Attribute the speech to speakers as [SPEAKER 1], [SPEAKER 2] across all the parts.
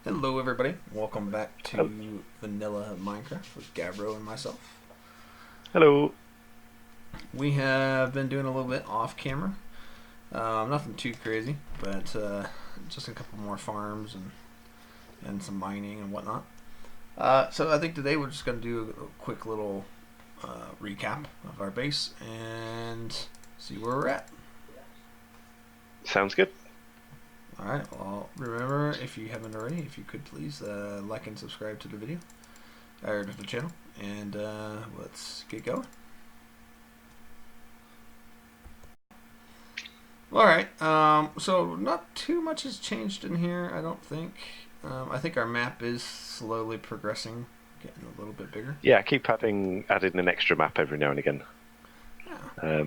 [SPEAKER 1] Hello, everybody. Welcome back to Vanilla Minecraft with Gabro and myself.
[SPEAKER 2] Hello.
[SPEAKER 1] We have been doing a little bit off camera. Nothing too crazy, but just a couple more farms and some mining and whatnot. So I think today we're just going to do a quick little recap of our base and see where we're at.
[SPEAKER 2] Sounds good.
[SPEAKER 1] Alright, well, remember, if you haven't already, if you could please like and subscribe to the video, or to the channel, and let's get going. Alright, so not too much has changed in here, I don't think. I think our map is slowly progressing, getting a little bit bigger.
[SPEAKER 2] Yeah, I keep adding an extra map every now and again.
[SPEAKER 1] Yeah.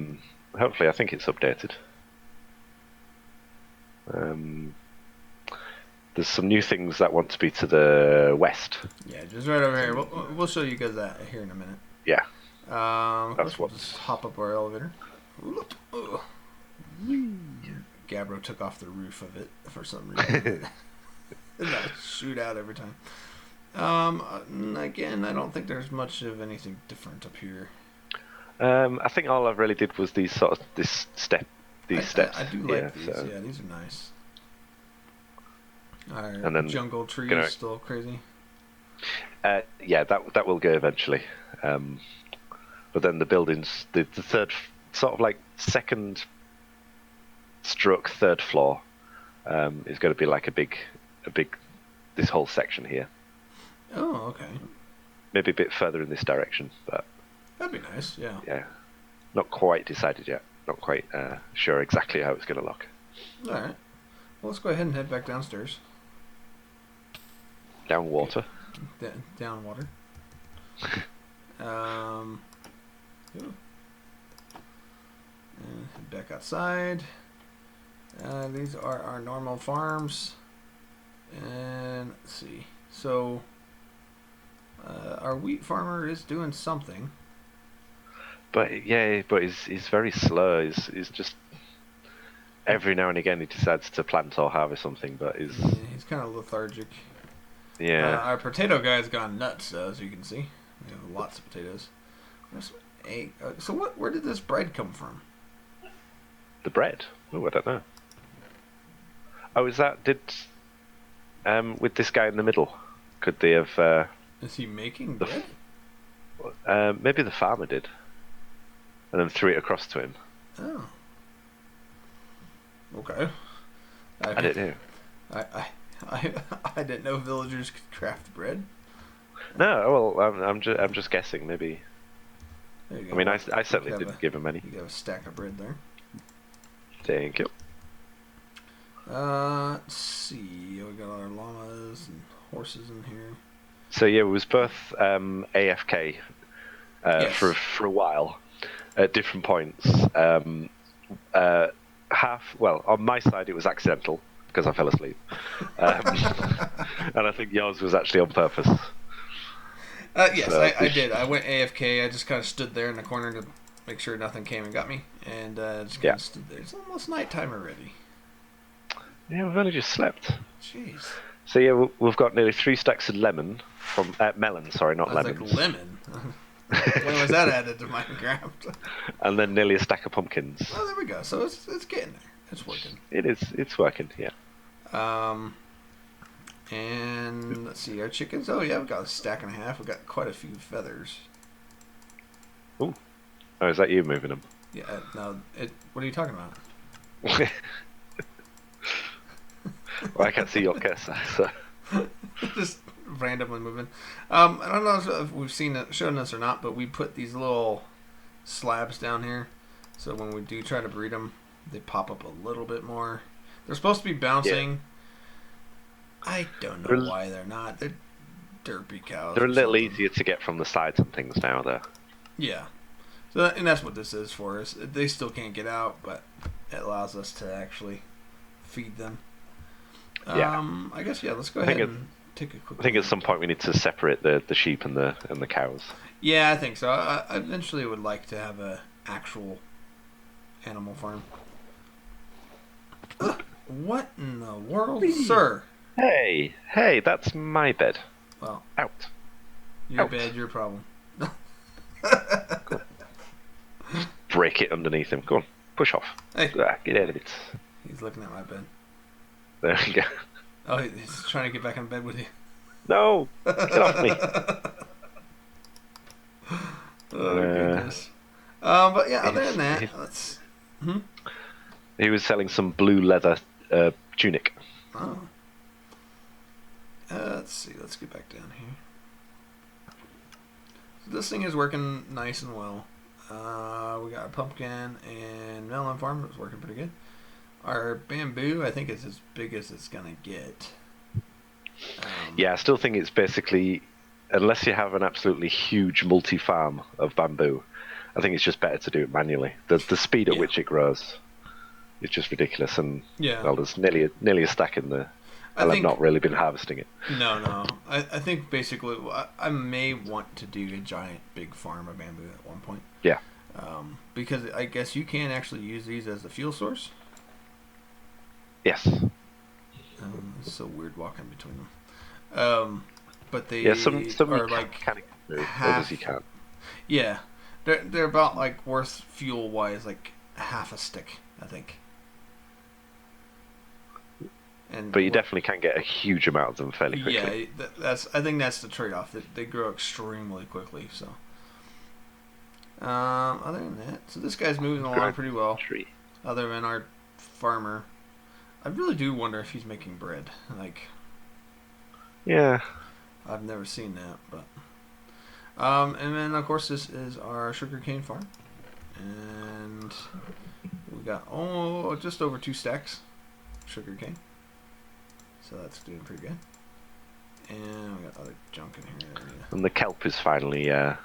[SPEAKER 2] Hopefully, I think it's updated. There's some new things that want to be to the west.
[SPEAKER 1] Yeah, just right over here. We'll show you guys that here in a minute.
[SPEAKER 2] Yeah.
[SPEAKER 1] That's what. We'll just hop up our elevator. Gabro took off the roof of it for some reason. That shoot out every time. Again, I don't think there's much of anything different up here.
[SPEAKER 2] I think all I really did was these steps.
[SPEAKER 1] I do like these. So. Yeah, these are nice. Our and then jungle tree is still crazy.
[SPEAKER 2] Yeah, that will go eventually. But then the buildings, the third, sort of like second stroke third floor, is going to be like a big, this whole section here.
[SPEAKER 1] Oh, okay.
[SPEAKER 2] Maybe a bit further in this direction, but
[SPEAKER 1] that'd be nice. Yeah.
[SPEAKER 2] Yeah, not quite decided yet. Not quite sure exactly how it's going to look.
[SPEAKER 1] All right. Well, let's go ahead and head back downstairs.
[SPEAKER 2] Down water.
[SPEAKER 1] Down water. And head back outside. These are our normal farms. And let's see. So our wheat farmer is doing something.
[SPEAKER 2] But he's very slow. He's just every now and again he decides to plant or harvest something, but he's
[SPEAKER 1] kind of lethargic.
[SPEAKER 2] Yeah.
[SPEAKER 1] Our potato guy's gone nuts, as you can see. We have lots of potatoes. So where did this bread come from?
[SPEAKER 2] The bread? Oh, I don't know. Oh, is that with this guy in the middle? Could they have?
[SPEAKER 1] Is he making bread?
[SPEAKER 2] Maybe the farmer did, and then threw it across to him.
[SPEAKER 1] Oh. Okay.
[SPEAKER 2] I don't know.
[SPEAKER 1] I didn't know villagers could craft bread.
[SPEAKER 2] No, well, I'm just guessing. Maybe.
[SPEAKER 1] There you go.
[SPEAKER 2] I mean, I certainly didn't give him any.
[SPEAKER 1] You got a stack of bread there.
[SPEAKER 2] Thank you.
[SPEAKER 1] Let's see. We got our llamas and horses in here.
[SPEAKER 2] So yeah, it was both AFK
[SPEAKER 1] yes.
[SPEAKER 2] for a while at different points. On my side it was accidental because I fell asleep, and I think yours was actually on purpose.
[SPEAKER 1] Yes, so, I did. I went AFK. I just kind of stood there in the corner to make sure nothing came and got me, and just kind of stood there. It's almost nighttime already.
[SPEAKER 2] Yeah, we've only just slept.
[SPEAKER 1] Jeez.
[SPEAKER 2] So yeah, we've got nearly 3 stacks of melon from melon. Sorry, not lemons.
[SPEAKER 1] Like lemon. When was that added to Minecraft?
[SPEAKER 2] And then nearly a stack of pumpkins.
[SPEAKER 1] Oh, there we go. So it's getting there. It's working.
[SPEAKER 2] It is. It's working. Yeah.
[SPEAKER 1] And let's see, our chickens. Oh yeah, we've got a stack and a half. We've got quite a few feathers.
[SPEAKER 2] Ooh. Oh, is that you moving them?
[SPEAKER 1] Yeah. No. What are you talking about?
[SPEAKER 2] Well, I can't see your cursor, so.
[SPEAKER 1] Just randomly moving. I don't know if we've shown this or not, but we put these little slabs down here, so when we do try to breed them, they pop up a little bit more. They're supposed to be bouncing. Yeah. I don't know why they're not. They're derpy cows.
[SPEAKER 2] They're a little easier to get from the sides and things now, though.
[SPEAKER 1] Yeah. So and that's what this is for us. They still can't get out, but it allows us to actually feed them.
[SPEAKER 2] Yeah.
[SPEAKER 1] I guess let's go ahead and take a quick.
[SPEAKER 2] I think at some point we need to separate the sheep and the cows.
[SPEAKER 1] Yeah, I think so. I eventually would like to have a actual animal farm. What in the world, sir?
[SPEAKER 2] Hey, that's my bed.
[SPEAKER 1] Well,
[SPEAKER 2] Out.
[SPEAKER 1] your
[SPEAKER 2] Out.
[SPEAKER 1] bed, your problem.
[SPEAKER 2] Go on. Break it underneath him. Go on. Push off.
[SPEAKER 1] Hey,
[SPEAKER 2] Get out of it.
[SPEAKER 1] he's looking at my bed.
[SPEAKER 2] There we go.
[SPEAKER 1] Oh, he's trying to get back in bed with you.
[SPEAKER 2] No! Get off me.
[SPEAKER 1] Oh goodness. But yeah, other than that, let's.
[SPEAKER 2] He was selling some blue leather tunic.
[SPEAKER 1] Oh. Let's see. Let's get back down here. So this thing is working nice and well. We got a pumpkin and melon farm. It's working pretty good. Our bamboo, I think, is as big as it's gonna get.
[SPEAKER 2] Yeah, I still think it's basically, unless you have an absolutely huge multi-farm of bamboo, I think it's just better to do it manually. The speed at which it grows is just ridiculous, and well, there's nearly a stack in there. And I've not really been harvesting it.
[SPEAKER 1] No. I think basically I may want to do a giant big farm of bamboo at one point.
[SPEAKER 2] Yeah.
[SPEAKER 1] Because I guess you can actually use these as a fuel source.
[SPEAKER 2] Yes.
[SPEAKER 1] It's so weird walking between them. But they
[SPEAKER 2] some
[SPEAKER 1] are
[SPEAKER 2] you
[SPEAKER 1] like
[SPEAKER 2] can do, others you can't.
[SPEAKER 1] Yeah, they're about like worth fuel wise like half a stick, I think.
[SPEAKER 2] But you definitely can get a huge amount of them fairly
[SPEAKER 1] Yeah,
[SPEAKER 2] quickly.
[SPEAKER 1] I think that's the trade-off. They grow extremely quickly. So, other than that, so this guy's moving along pretty well.
[SPEAKER 2] Tree.
[SPEAKER 1] Other than our farmer, I really do wonder if he's making bread. Like,
[SPEAKER 2] yeah,
[SPEAKER 1] I've never seen that, but and then of course this is our sugarcane farm, and we got just over 2 stacks sugarcane. So that's doing pretty good. And we got other junk in here.
[SPEAKER 2] And the kelp is finally
[SPEAKER 1] the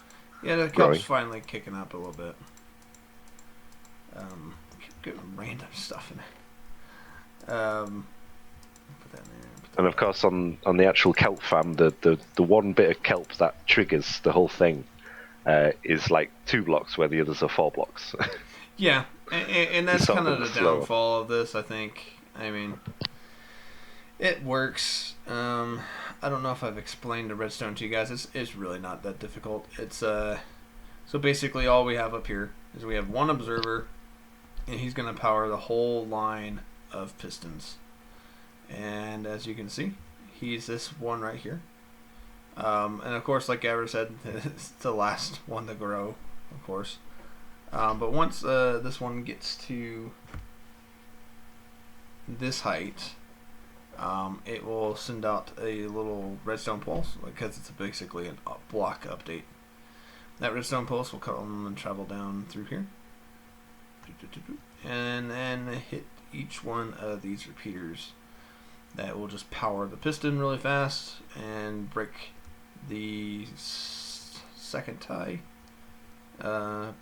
[SPEAKER 1] kelp's
[SPEAKER 2] growing.
[SPEAKER 1] finally kicking up a little bit. Keep getting random stuff in there. Put that in there.
[SPEAKER 2] And of course, on the actual kelp farm, the one bit of kelp that triggers the whole thing is like 2 blocks, where the others are 4 blocks.
[SPEAKER 1] Yeah, and that's kind of the downfall of this, I think. I mean, it works. I don't know if I've explained the redstone to you guys. It's really not that difficult. It's so basically all we have up here is we have one observer, and he's going to power the whole line of pistons. And as you can see, he's this one right here. And of course, like Gavin said, it's the last one to grow, of course. But once this one gets to this height, it will send out a little redstone pulse because it's basically a block update. That redstone pulse will come and travel down through here, and then hit each one of these repeaters. That will just power the piston really fast and break the second tie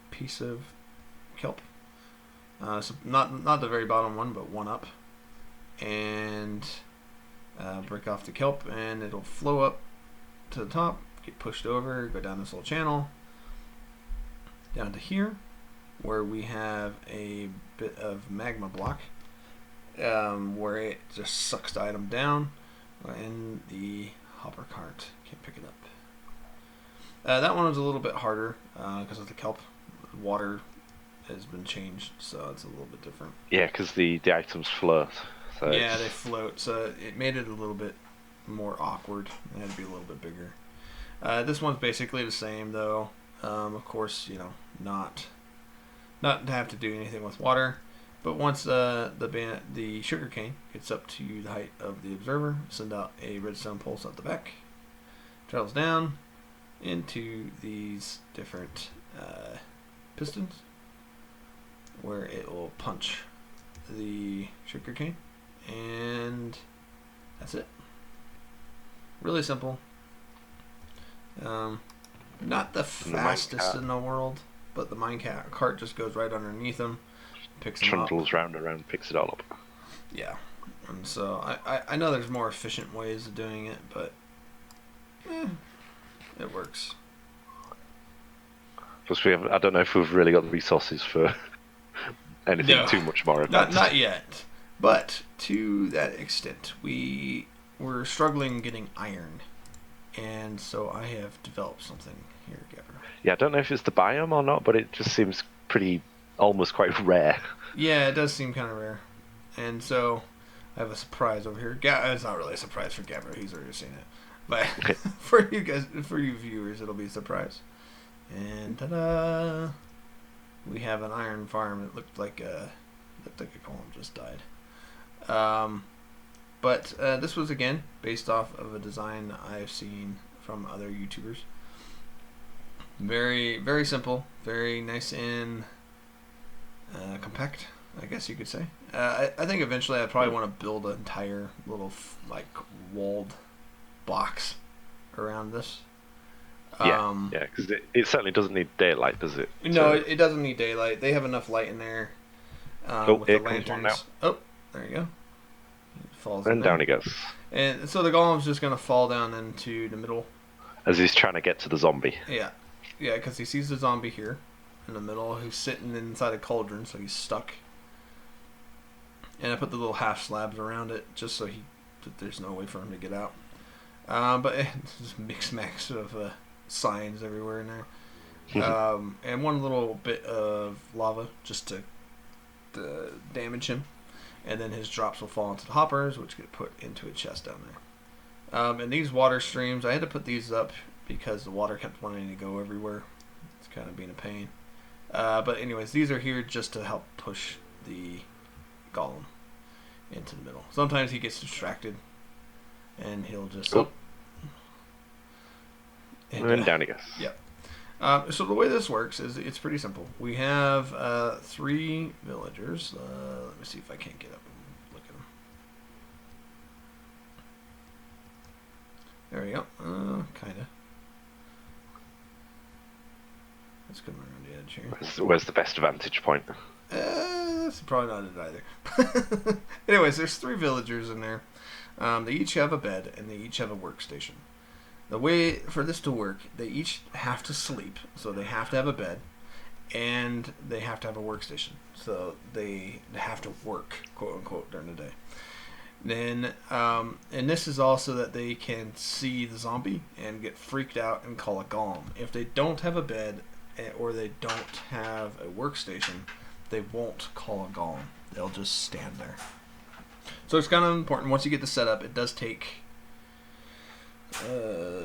[SPEAKER 1] piece of kelp. So not the very bottom one, but one up, and break off the kelp, and it'll flow up to the top, get pushed over, go down this little channel, down to here, where we have a bit of magma block, where it just sucks the item down, and the hopper cart can't pick it up. That one was a little bit harder because of the kelp. Water has been changed, so it's a little bit different.
[SPEAKER 2] Yeah, because the items float. So
[SPEAKER 1] yeah, they float, so it made it a little bit more awkward. It had to be a little bit bigger. This one's basically the same, though. Of course, not to have to do anything with water. But once the sugarcane gets up to the height of the observer, send out a redstone pulse out the back, travels down into these different pistons, where it will punch the sugarcane, and that's it. Really simple. Not the fastest in the world, but the cart just goes right underneath them. Picks them up.
[SPEAKER 2] Trundles round and round, picks it all up.
[SPEAKER 1] Yeah, and so I know there's more efficient ways of doing it, but it works.
[SPEAKER 2] Plus, I don't know if we've really got the resources for anything too much more advanced.
[SPEAKER 1] Not yet, but to that extent, we we're struggling getting iron, and so I have developed something here, Gabber.
[SPEAKER 2] Yeah, I don't know if it's the biome or not, but it just seems pretty, almost quite rare.
[SPEAKER 1] Yeah, it does seem kind of rare, and so I have a surprise over here. It's not really a surprise for Gabber; he's already seen it. But for you guys, for you viewers, it'll be a surprise. And ta-da! We have an iron farm. It looked like a golem just died. But this was again based off of a design I've seen from other YouTubers. Very, very simple, very nice and compact, I guess you could say. I think eventually I'd probably want to build an entire little like walled box around this.
[SPEAKER 2] Yeah, because it certainly doesn't need daylight, does it?
[SPEAKER 1] No, it doesn't need daylight. They have enough light in there with the lanterns. Oh, there you go. It falls
[SPEAKER 2] and down he goes.
[SPEAKER 1] And so the golem's just going to fall down into the middle.
[SPEAKER 2] As he's trying to get to the zombie.
[SPEAKER 1] Yeah, because he sees the zombie here in the middle who's sitting inside a cauldron, so he's stuck. And I put the little half slabs around it just so that there's no way for him to get out. But it's just mixed max of signs everywhere in there. And one little bit of lava just to damage him. And then his drops will fall into the hoppers, which get put into a chest down there. And these water streams, I had to put these up because the water kept wanting to go everywhere. It's kind of being a pain. But anyways, these are here just to help push the golem into the middle. Sometimes he gets distracted and he'll just...
[SPEAKER 2] And down he goes.
[SPEAKER 1] Yep. So the way this works is it's pretty simple. We have 3 villagers. Let me see if I can't get up and look at them. There we go. Kinda. Let's come around the edge here.
[SPEAKER 2] Where's the best vantage point?
[SPEAKER 1] That's probably not it either. Anyways, there's 3 villagers in there. They each have a bed and they each have a workstation. The way for this to work, they each have to sleep, so they have to have a bed, and they have to have a workstation, so they have to work, quote unquote, during the day. Then, and this is also that they can see the zombie and get freaked out and call a golem. If they don't have a bed or they don't have a workstation, they won't call a golem. They'll just stand there. So it's kind of important. Once you get the setup, it does take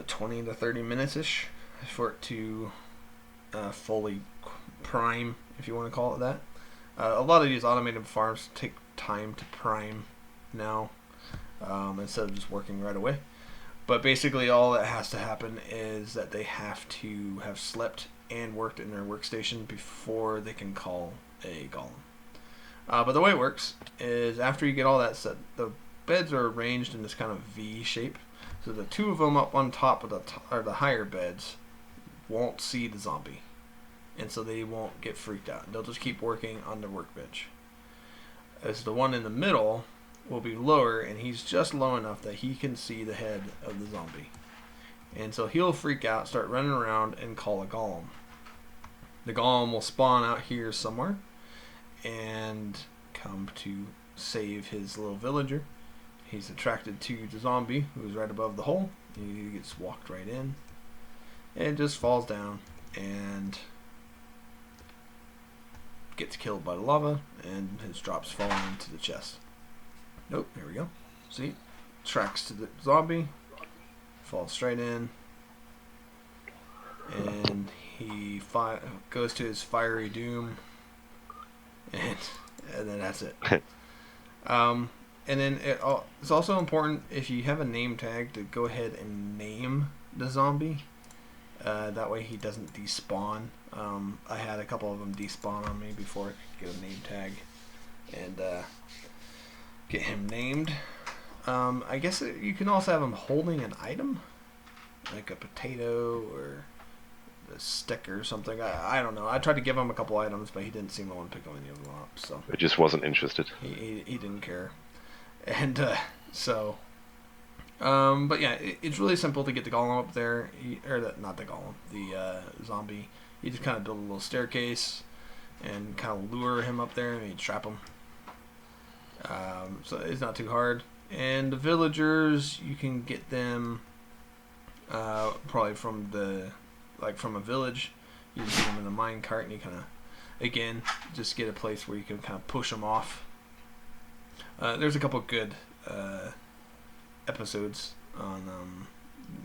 [SPEAKER 1] 20 to 30 minutes-ish for it to fully prime, if you want to call it that. A lot of these automated farms take time to prime now instead of just working right away. But basically all that has to happen is that they have to have slept and worked in their workstation before they can call a golem. But the way it works is after you get all that set, the beds are arranged in this kind of V shape. So the 2 of them up on top of the higher beds won't see the zombie, and so they won't get freaked out. They'll just keep working on their workbench. As the one in the middle will be lower, and he's just low enough that he can see the head of the zombie, and so he'll freak out, start running around, and call a golem. The golem will spawn out here somewhere and come to save his little villager. He's attracted to the zombie who's right above the hole. He gets walked right in and just falls down and gets killed by the lava, and his drops fall into the chest. Nope, there we go. See? Tracks to the zombie, falls straight in, and he goes to his fiery doom, and then that's it. And then it's also important, if you have a name tag, to go ahead and name the zombie. That way he doesn't despawn. I had a couple of them despawn on me before I could get a name tag and get him named. I guess you can also have him holding an item, like a potato or a stick or something. I don't know. I tried to give him a couple items, but he didn't seem to want to pick any of them up. So
[SPEAKER 2] it just wasn't interested.
[SPEAKER 1] He didn't care. And but yeah, it's really simple to get the golem up there, not the golem, the zombie. You just kind of build a little staircase and kind of lure him up there and you trap him. So it's not too hard. And the villagers, you can get them probably from from a village. You just get them in a mine cart, and you kind of, again, just get a place where you can kind of push them off. There's a couple good episodes on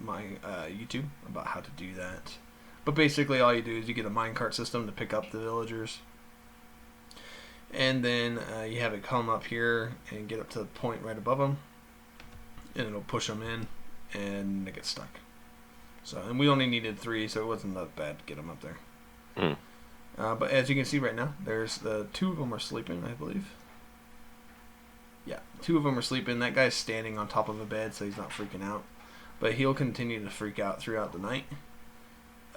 [SPEAKER 1] my YouTube about how to do that. But basically, all you do is you get a minecart system to pick up the villagers, and then you have it come up here and get up to the point right above them, and it'll push them in, and they get stuck. So, and we only needed 3, so it wasn't that bad to get them up there.
[SPEAKER 2] Mm.
[SPEAKER 1] But as you can see right now, there's 2 of them are sleeping, I believe. Yeah, 2 of them are sleeping. That guy's standing on top of a bed, so he's not freaking out. But he'll continue to freak out throughout the night.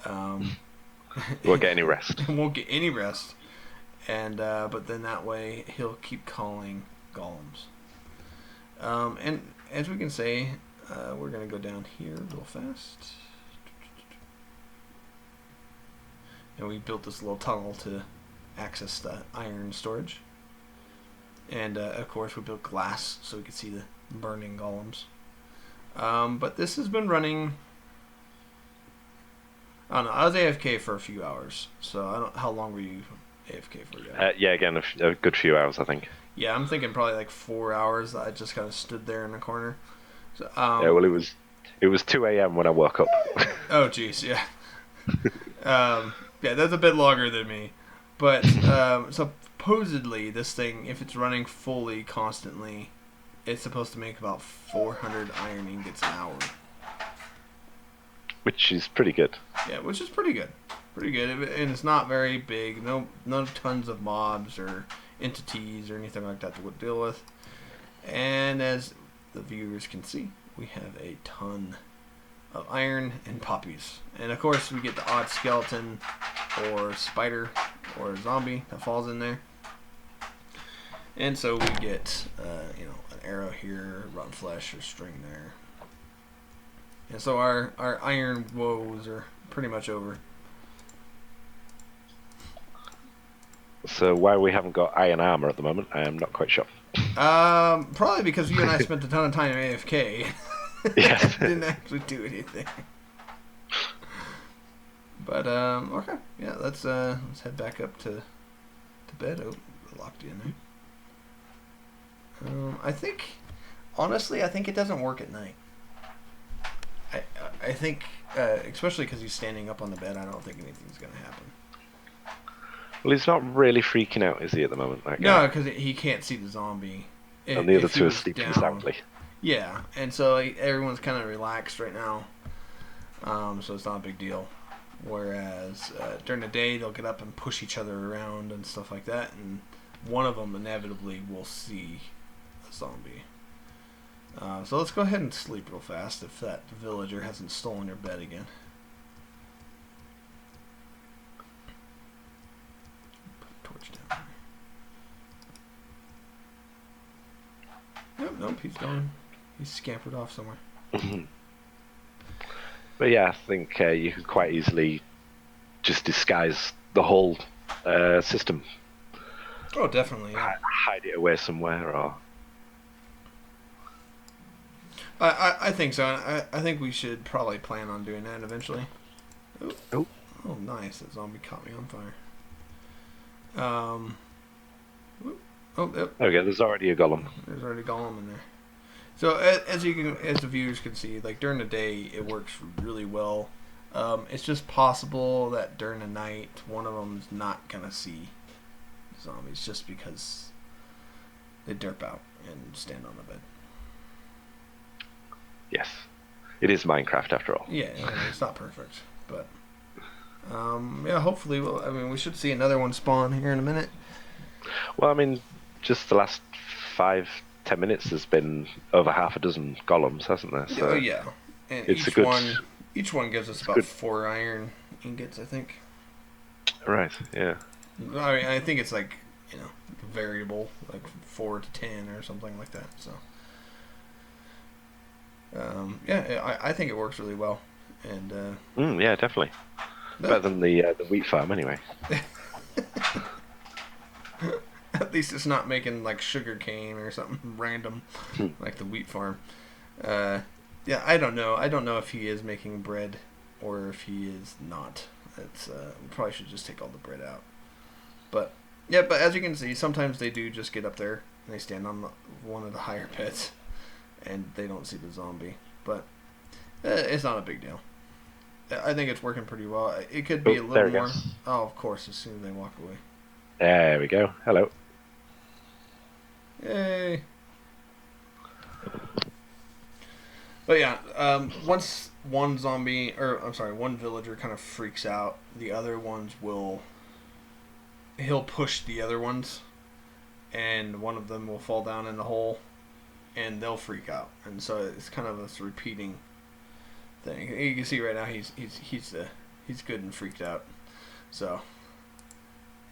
[SPEAKER 2] Won't get any rest.
[SPEAKER 1] Won't get any rest. And but then that way he'll keep calling golems. And as we can say, we're gonna go down here real fast. And we built this little tunnel to access the iron storage. And of course we built glass so we could see the burning golems. But this has been running. I don't know. I was AFK for a few hours, so I don't. How long were you AFK for?
[SPEAKER 2] Yeah, again, a good few hours, I think.
[SPEAKER 1] Yeah, I'm thinking probably like 4 hours. I just kind of stood there in the corner. So,
[SPEAKER 2] yeah, well, it was 2 a.m. when I woke up.
[SPEAKER 1] Oh, jeez, yeah. Yeah, that's a bit longer than me. But supposedly, this thing, if it's running fully constantly, it's supposed to make about 400 iron ingots an hour.
[SPEAKER 2] Which is pretty good.
[SPEAKER 1] Yeah, which is pretty good. Pretty good. And it's not very big. No tons of mobs or entities or anything like that to deal with. And as the viewers can see, we have a ton of iron and poppies. And of course, we get the odd skeleton or spider or zombie that falls in there. And so we get, an arrow here, rotten flesh, or string there. And so our iron woes are pretty much over.
[SPEAKER 2] So why we haven't got iron armor at the moment, I am not quite sure.
[SPEAKER 1] Probably because you and I spent a ton of time AFK.
[SPEAKER 2] Yes.
[SPEAKER 1] Didn't actually do anything. But okay, yeah, let's head back up to bed. Oh, I locked you in there. I think it doesn't work at night. I think, especially because he's standing up on the bed, I don't think anything's going to happen.
[SPEAKER 2] Well, he's not really freaking out, is he, at the moment? That
[SPEAKER 1] guy? No, because he can't see the zombie.
[SPEAKER 2] And the other 2 are sleeping soundly.
[SPEAKER 1] Yeah, and so everyone's kind of relaxed right now, so it's not a big deal. Whereas during the day, they'll get up and push each other around and stuff like that, and one of them inevitably will see a zombie. So let's go ahead and sleep real fast if that villager hasn't stolen your bed again. Put a torch down there. Nope, he's gone. He's scampered off somewhere.
[SPEAKER 2] But yeah, I think you could quite easily just disguise the whole system.
[SPEAKER 1] Oh, definitely. Yeah.
[SPEAKER 2] Hide it away somewhere, or...
[SPEAKER 1] I think so. I think we should probably plan on doing that eventually. Oh, nice. That zombie caught me on fire. Yep.
[SPEAKER 2] Okay, there's already a golem.
[SPEAKER 1] There's already a golem in there. So as the viewers can see, like during the day, it works really well. It's just possible that during the night, one of them is not gonna see zombies just because they derp out and stand on the bed.
[SPEAKER 2] Yes, it is Minecraft after all.
[SPEAKER 1] Yeah, it's not perfect, but yeah, hopefully, we should see another one spawn here in a minute.
[SPEAKER 2] Well, I mean, just the last 5-10 minutes, there's been over half a dozen golems, hasn't there? So
[SPEAKER 1] oh yeah, and
[SPEAKER 2] it's
[SPEAKER 1] each one gives us about 4 iron ingots, I think.
[SPEAKER 2] Right. Yeah.
[SPEAKER 1] I think it's like variable, like 4 to 10 or something like that. So. Yeah, I think it works really well, and
[SPEAKER 2] yeah, definitely better than the wheat farm anyway.
[SPEAKER 1] At least it's not making like sugar cane or something random, like the wheat farm. Yeah, I don't know. I don't know if he is making bread or if he is not. It's we probably should just take all the bread out. But yeah, but as you can see, sometimes they do just get up there and they stand on one of the higher pits and they don't see the zombie. But it's not a big deal. I think it's working pretty well. It could be a little more. Oh, of course, as soon as they walk away.
[SPEAKER 2] There we go. Hello.
[SPEAKER 1] Yay. But yeah, once one one villager kind of freaks out, the other ones he'll push the other ones, and one of them will fall down in the hole, and they'll freak out, and so it's kind of this repeating thing. You can see right now he's good and freaked out, so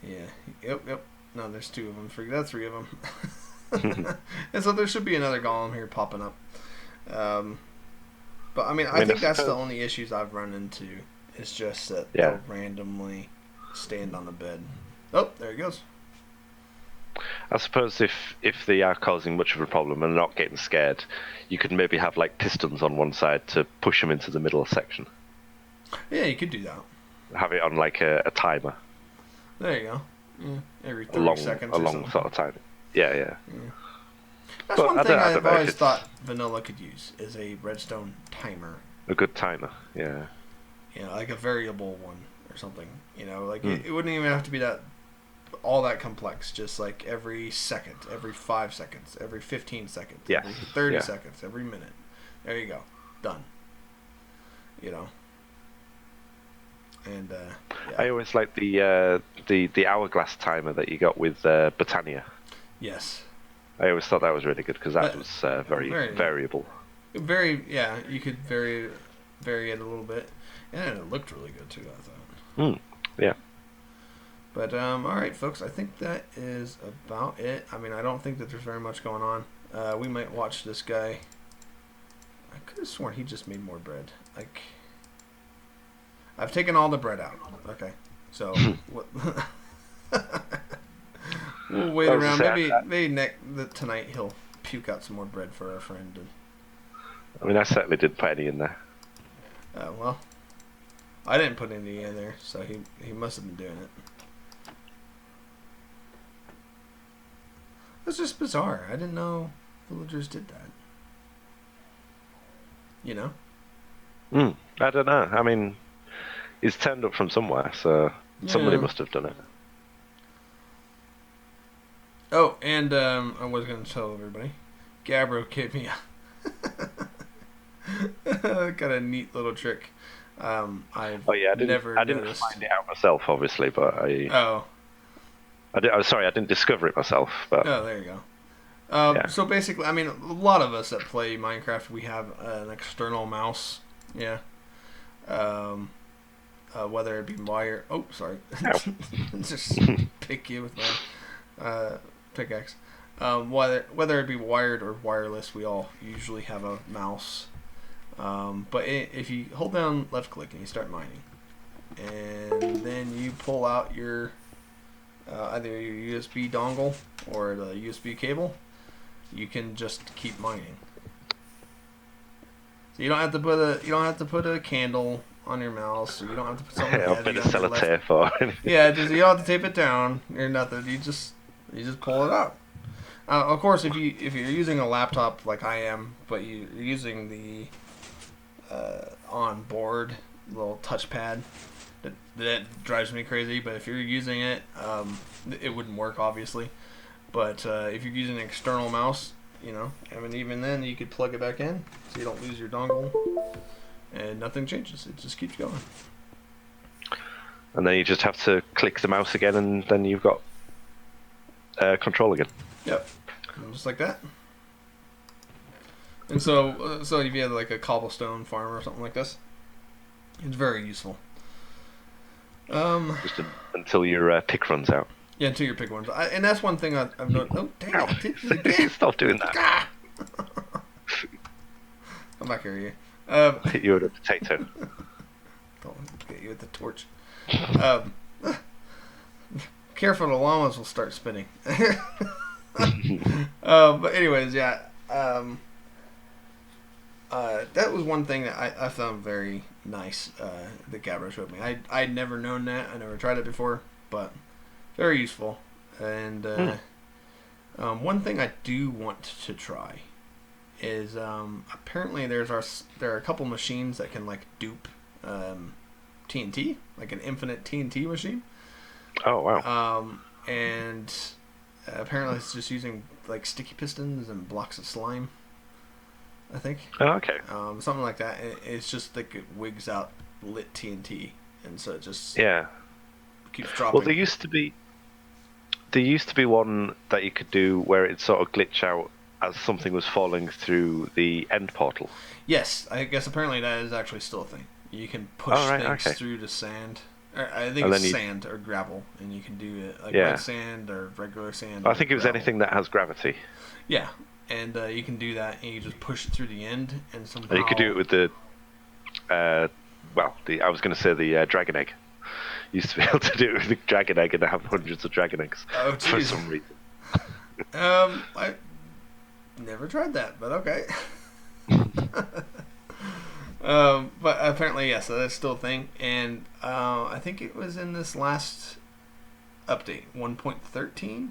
[SPEAKER 1] yeah, yep. No, there's 2 of them. That's 3 of them, and so there should be another golem here popping up. But I think that's the only issues I've run into. It's just that they'll randomly stand on the bed. Oh, there he goes.
[SPEAKER 2] I suppose if they are causing much of a problem and not getting scared, you could maybe have like pistons on one side to push them into the middle section.
[SPEAKER 1] Yeah, you could do that.
[SPEAKER 2] Have it on like a timer.
[SPEAKER 1] There you go. Yeah, every 30 seconds.
[SPEAKER 2] A long sort of timer. Yeah.
[SPEAKER 1] That's one thing I've always thought vanilla could use is a redstone timer.
[SPEAKER 2] A good timer, yeah.
[SPEAKER 1] Like a variable one or something. Like it wouldn't even have to be all that complex. Just like every second, every 5 seconds, every 15 seconds, every 30 seconds, every minute. There you go, done. And
[SPEAKER 2] I always like the hourglass timer that you got with Britannia.
[SPEAKER 1] Yes.
[SPEAKER 2] I always thought that was really good because that was very variable.
[SPEAKER 1] You could vary it a little bit, and it looked really good too, I thought.
[SPEAKER 2] Yeah.
[SPEAKER 1] But all right, folks, I think that is about it. I don't think that there's very much going on. We might watch this guy. I could have sworn he just made more bread. Like, I've taken all the bread out. Okay, so what? We'll wait around. Maybe tonight he'll puke out some more bread for our friend.
[SPEAKER 2] I certainly didn't put any in there.
[SPEAKER 1] Well, I didn't put any in there, so he must have been doing it. That's just bizarre. I didn't know villagers did that.
[SPEAKER 2] I don't know. He's turned up from somewhere, so somebody must have done it.
[SPEAKER 1] Oh, and I was going to tell everybody, Gabbro gave me got a neat little trick. I didn't find it out myself, obviously, but I didn't discover it myself. But there you go. So basically, a lot of us that play Minecraft, we have an external mouse. Yeah. Whether it be wire. Oh, sorry. Just pick you with my pickaxe. Whether it be wired or wireless, we all usually have a mouse. But if you hold down left click and you start mining, and then you pull out your either your USB dongle or the USB cable, you can just keep mining. So you don't have to put a candle on your mouse, or you don't have to put something heavy on your left. Yeah, you don't have to tape it down or nothing. You just pull it out. Of course, if you're using a laptop like I am, but you're using the on-board little touchpad, that drives me crazy. But if you're using it, it wouldn't work, obviously. But if you're using an external mouse, even then you could plug it back in so you don't lose your dongle, and nothing changes. It just keeps going.
[SPEAKER 2] And then you just have to click the mouse again, and then you've got control again.
[SPEAKER 1] Yep, and just like that. And so if you had like a cobblestone farm or something like this, it's very useful.
[SPEAKER 2] Just until your pick runs out.
[SPEAKER 1] Yeah, until your pick runs out. And that's one thing I've noticed. Oh, dang it. Did it again.
[SPEAKER 2] Stop doing that.
[SPEAKER 1] Come back here, you.
[SPEAKER 2] Hit you with a potato.
[SPEAKER 1] Don't get you with the torch. Careful, the llamas will start spinning. But anyways, yeah. That was one thing that I found very nice that Gabro showed me. I'd never known that. I never tried it before, but very useful. And one thing I do want to try is apparently there are a couple machines that can like dupe TNT, like an infinite TNT machine.
[SPEAKER 2] Oh wow.
[SPEAKER 1] And apparently it's just using like sticky pistons and blocks of slime, I think.
[SPEAKER 2] Oh, okay.
[SPEAKER 1] Something like that. It's just like it wigs out lit TNT, and so it just keeps dropping.
[SPEAKER 2] Well, there used to be one that you could do where it sort of glitch out as something was falling through the end portal.
[SPEAKER 1] Yes, I guess apparently that is actually still a thing. You can push things through the sand. I think it's sand or gravel, and you can do it like red sand or regular sand.
[SPEAKER 2] I think it was anything that has gravity.
[SPEAKER 1] Yeah, and you can do that, and you just push it through the end, and somehow...
[SPEAKER 2] You could do it with the... I was going to say the dragon egg. You used to be able to do it with the dragon egg and have hundreds of dragon eggs for some reason.
[SPEAKER 1] I never tried that, but okay. But apparently, yes, so that's still a thing. And I think it was in this last update, 1.13,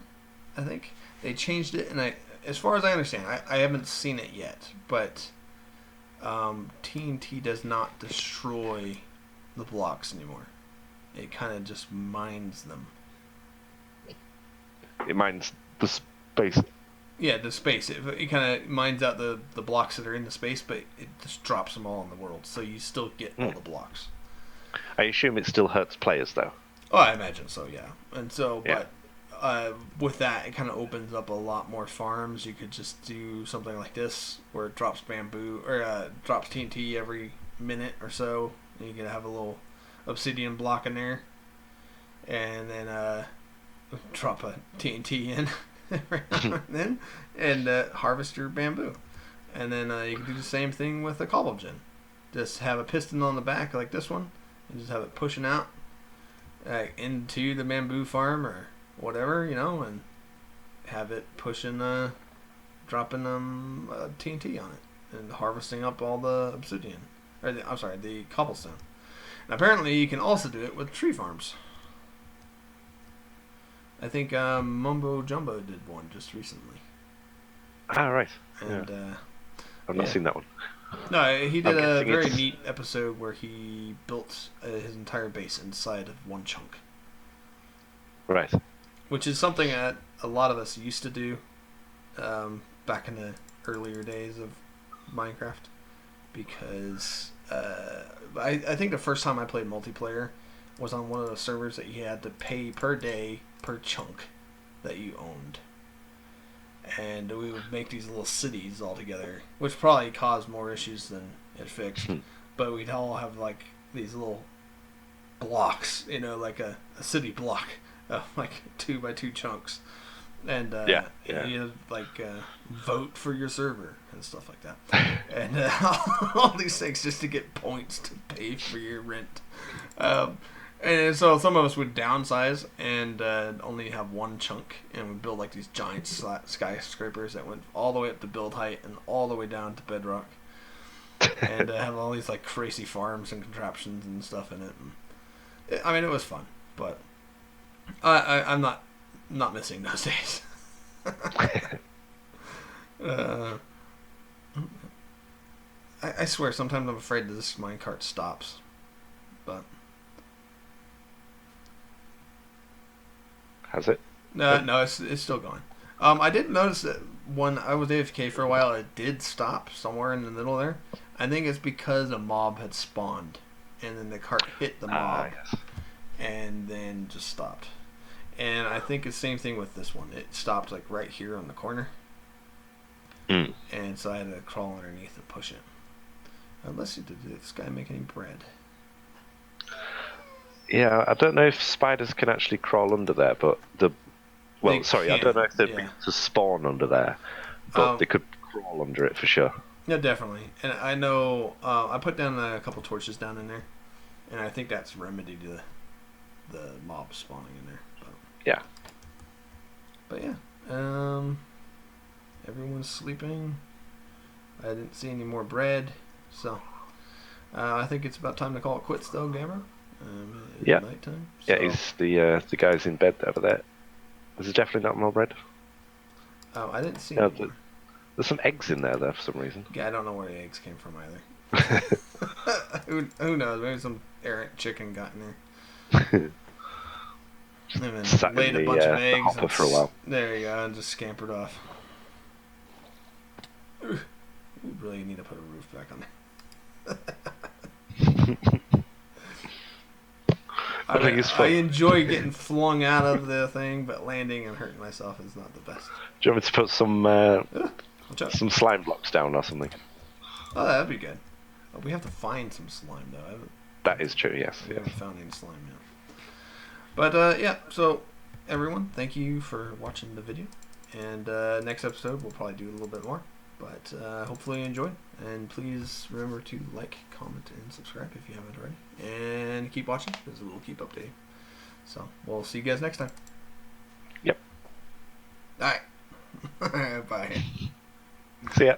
[SPEAKER 1] I think. They changed it, and as far as I understand, I haven't seen it yet, but TNT does not destroy the blocks anymore. It kind of just mines them.
[SPEAKER 2] It mines the space.
[SPEAKER 1] Yeah, the space. It kind of mines out the blocks that are in the space, but it just drops them all in the world, so you still get all the blocks.
[SPEAKER 2] I assume it still hurts players, though.
[SPEAKER 1] Oh, I imagine so, yeah. And so, but with that, it kind of opens up a lot more farms. You could just do something like this, where it drops bamboo, or drops TNT every minute or so, and you can have a little obsidian block in there, and then drop a TNT in every now and then, and harvest your bamboo. And then you can do the same thing with a cobble gen. Just have a piston on the back like this one, and just have it pushing out into the bamboo farm or whatever, and have it pushing, dropping TNT on it, and harvesting up all the obsidian, or the cobblestone. And apparently you can also do it with tree farms. I think Mumbo Jumbo did one just recently.
[SPEAKER 2] Ah, right.
[SPEAKER 1] And
[SPEAKER 2] I've not seen that one.
[SPEAKER 1] No, he did a very neat episode where he built his entire base inside of one chunk.
[SPEAKER 2] Right.
[SPEAKER 1] Which is something that a lot of us used to do back in the earlier days of Minecraft. Because I think the first time I played multiplayer was on one of the servers that you had to pay per day per chunk that you owned. And we would make these little cities all together, which probably caused more issues than it fixed. But we'd all have like these little blocks, like a city block of like 2x2 chunks. And you like vote for your server and stuff like that. And all these things just to get points to pay for your rent. And so some of us would downsize and only have one chunk, and we'd build like these giant skyscrapers that went all the way up to build height and all the way down to bedrock, and have all these like crazy farms and contraptions and stuff in it. And, I mean, it was fun, but I'm not missing those days. I swear, sometimes I'm afraid that this minecart stops, but.
[SPEAKER 2] Has it?
[SPEAKER 1] No, it's still going. I did notice that when I was AFK for a while, it did stop somewhere in the middle there. I think it's because a mob had spawned, and then the cart hit the mob,
[SPEAKER 2] yes.
[SPEAKER 1] And then just stopped. And I think it's the same thing with this one. It stopped like right here on the corner, and so I had to crawl underneath and push it. Unless did this guy make any bread?
[SPEAKER 2] Yeah, I don't know if spiders can actually crawl under there, but I don't know if they'd be able to spawn under there, but they could crawl under it for sure.
[SPEAKER 1] Yeah, definitely. And I know I put down a couple torches down in there, and I think that's remedy to the mob spawning in there.
[SPEAKER 2] Yeah.
[SPEAKER 1] But yeah, everyone's sleeping. I didn't see any more bread, so I think it's about time to call it quits, though, Gamer. It's
[SPEAKER 2] Yeah.
[SPEAKER 1] nighttime.
[SPEAKER 2] Yeah,
[SPEAKER 1] So,
[SPEAKER 2] he's the guy's in bed over there. There's definitely not more bread.
[SPEAKER 1] I didn't see
[SPEAKER 2] Yeah,
[SPEAKER 1] any more.
[SPEAKER 2] there's some eggs in there, though, for some reason.
[SPEAKER 1] Yeah, I don't know where the eggs came from either. Who knows? Maybe some errant chicken got in there. And then
[SPEAKER 2] Sat
[SPEAKER 1] laid
[SPEAKER 2] in
[SPEAKER 1] a bunch of
[SPEAKER 2] the
[SPEAKER 1] eggs
[SPEAKER 2] hopper
[SPEAKER 1] and
[SPEAKER 2] for a while.
[SPEAKER 1] there you go, and just scampered off. We really need to put a roof back on there. I enjoy getting flung out of the thing, but landing and hurting myself is not the best.
[SPEAKER 2] Do you want me to put some slime blocks down or something?
[SPEAKER 1] Oh, that'd be good. Oh, we have to find some slime, though.
[SPEAKER 2] That is true, yes.
[SPEAKER 1] We haven't found any slime yet. But, yeah, so, everyone, thank you for watching the video. And next episode, we'll probably do a little bit more. But hopefully you enjoyed. And please remember to like, comment, and subscribe if you haven't already. And keep watching, because we'll keep updating. So, we'll see you guys next time.
[SPEAKER 2] Yep.
[SPEAKER 1] Alright. Bye.
[SPEAKER 2] See ya.